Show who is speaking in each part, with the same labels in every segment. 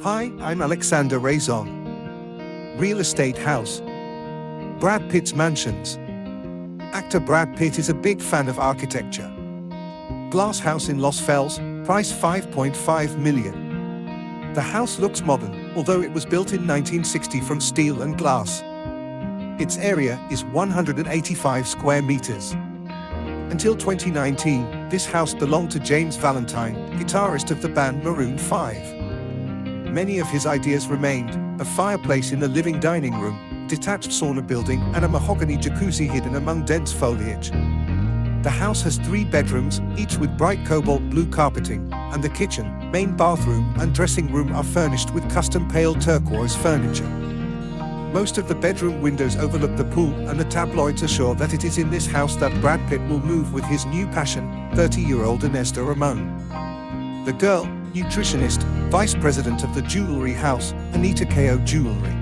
Speaker 1: Hi, I'm Alexander Raison. Real estate house. Brad Pitt's mansions. Actor Brad Pitt is a big fan of architecture. Glass house in Los Feliz, price $5.5 million. The house looks modern, although it was built in 1960 from steel and glass. Its area is 185 square meters. Until 2019, this house belonged to James Valentine, guitarist of the band Maroon 5. Many of his ideas remained: a fireplace in the living dining room, detached sauna building, and a mahogany jacuzzi hidden among dense foliage. The house has 3 bedrooms, each with bright cobalt blue carpeting, and the kitchen, main bathroom, and dressing room are furnished with custom pale turquoise furniture. Most of the bedroom windows overlook the pool, and the tabloids assure that it is in this house that Brad Pitt will move with his new passion, 30-year-old Inesta Ramon. The girl, nutritionist, vice president of the jewelry house, Anita Ko Jewelry.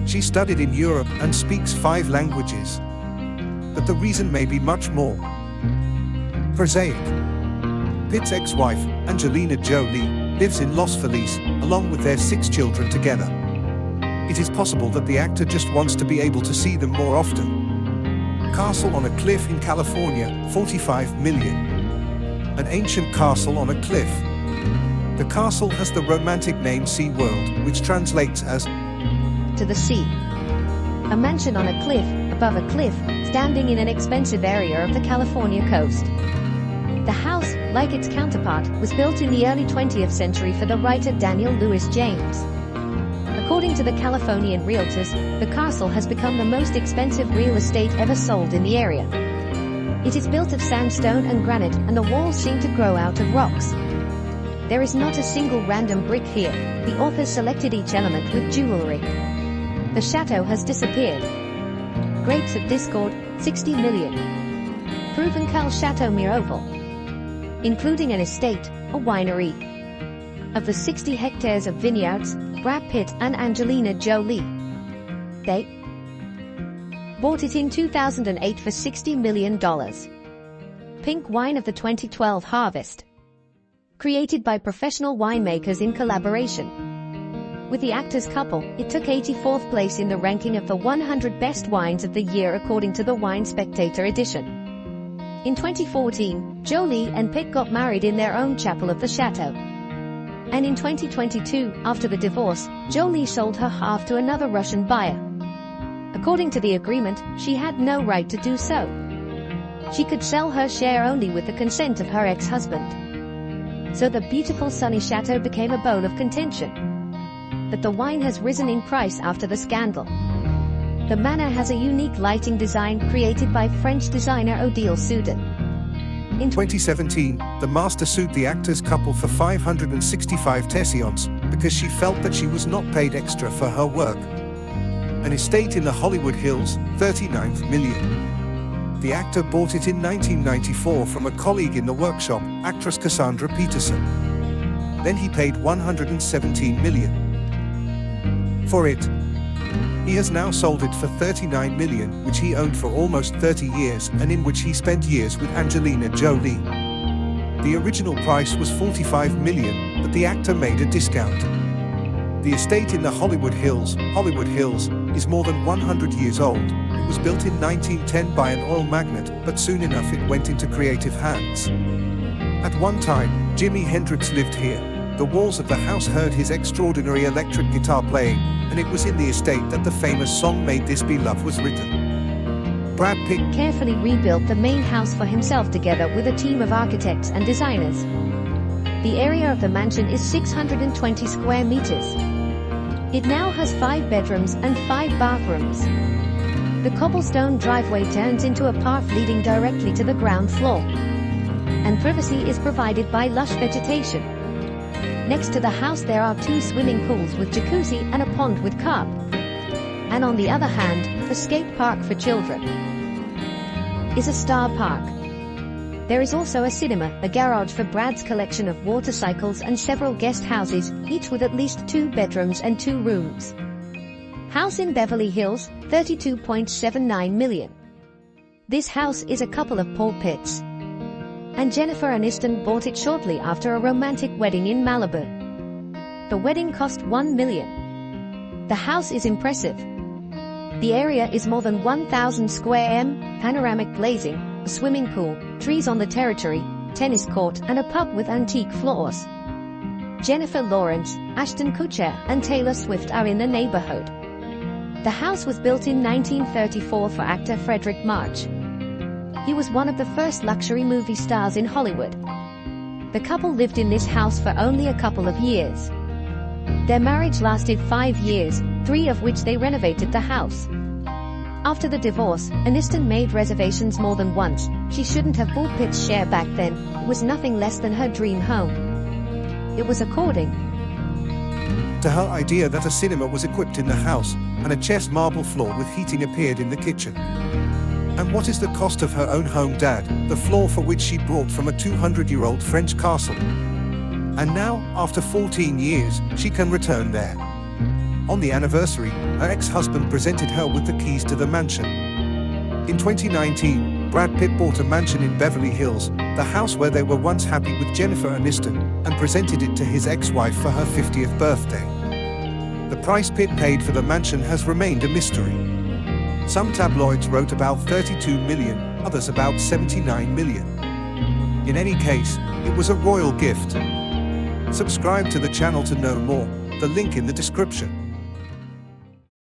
Speaker 1: She studied in Europe and speaks 5 languages. But the reason may be much more prosaic. Pitt's ex-wife, Angelina Jolie, lives in Los Feliz, along with their 6 children together. It is possible that the actor just wants to be able to see them more often. Castle on a cliff in California, $45 million. An ancient castle on a cliff. The castle has the romantic name Sea World, which translates as
Speaker 2: to the sea. A mansion on a cliff, above a cliff, standing in an expensive area of the California coast. The house, like its counterpart, was built in the early 20th century for the writer Daniel Lewis James. According to the Californian realtors, the castle has become the most expensive real estate ever sold in the area. It is built of sandstone and granite, and the walls seem to grow out of rocks. There is not a single random brick here. The authors selected each element with jewelry. The chateau has disappeared. Grapes at Discord, $60 million. Provencal Chateau Mirabel. Including an estate, a winery. Of the 60 hectares of vineyards, Brad Pitt and Angelina Jolie. They bought it in 2008 for $60 million. Pink wine of the 2012 harvest. Created by professional winemakers in collaboration with the actors couple, it took 84th place in the ranking of the 100 best wines of the year according to the Wine Spectator edition. In 2014, Jolie and Pitt got married in their own chapel of the chateau. And in 2022, after the divorce, Jolie sold her half to another Russian buyer. According to the agreement, she had no right to do so. She could sell her share only with the consent of her ex-husband. So the beautiful sunny chateau became a bone of contention. But the wine has risen in price after the scandal. The manor has a unique lighting design created by French designer Odile Soudin. In
Speaker 1: 2017, the master sued the actors couple for 565 tessions because she felt that she was not paid extra for her work. An estate in the Hollywood Hills, $39 million. The actor bought it in 1994 from a colleague in the workshop, actress Cassandra Peterson. Then he paid $117 million for it. He has now sold it for $39 million, which he owned for almost 30 years and in which he spent years with Angelina Jolie. The original price was $45 million, but the actor made a discount. The estate in the Hollywood Hills, is more than 100 years old. It was built in 1910 by an oil magnate, but soon enough it went into creative hands. At one time, Jimi Hendrix lived here. The walls of the house heard his extraordinary electric guitar playing, and it was in the estate that the famous song May This Be Love was written. Brad Pitt
Speaker 2: carefully rebuilt the main house for himself together with a team of architects and designers. The area of the mansion is 620 square meters. It now has 5 bedrooms and 5 bathrooms. The cobblestone driveway turns into a path leading directly to the ground floor. And privacy is provided by lush vegetation. Next to the house there are 2 swimming pools with jacuzzi and a pond with carp. And on the other hand, the skate park for children is a star park. There is also a cinema, a garage for Brad's collection of motorcycles and several guest houses, each with at least 2 bedrooms and 2 rooms. House in Beverly Hills, $32.79 million. This house is a couple of Paul Pitts and Jennifer Aniston bought it shortly after a romantic wedding in Malibu. The wedding cost $1 million. The house is impressive. The area is more than 1,000 square m, panoramic glazing, a swimming pool, trees on the territory, tennis court, and a pub with antique floors. Jennifer Lawrence, Ashton Kutcher, and Taylor Swift are in the neighborhood. The house was built in 1934 for actor Frederick March. He was one of the first luxury movie stars in Hollywood. The couple lived in this house for only a couple of years. Their marriage lasted 5 years, 3 of which they renovated the house. After the divorce, Aniston made reservations more than once. She shouldn't have bought Pitt's share back then. It was nothing less than her dream home. It was according
Speaker 1: to her idea that a cinema was equipped in the house, and a chest marble floor with heating appeared in the kitchen. And what is the cost of her own home, Dad? The floor for which she brought from a 200-year-old French castle. And now, after 14 years, she can return there. On the anniversary, her ex-husband presented her with the keys to the mansion. In 2019, Brad Pitt bought a mansion in Beverly Hills, the house where they were once happy with Jennifer Aniston, and presented it to his ex-wife for her 50th birthday. The price Pitt paid for the mansion has remained a mystery. Some tabloids wrote about $32 million, others about $79 million. In any case, it was a royal gift. Subscribe to the channel to know more, the link in the description.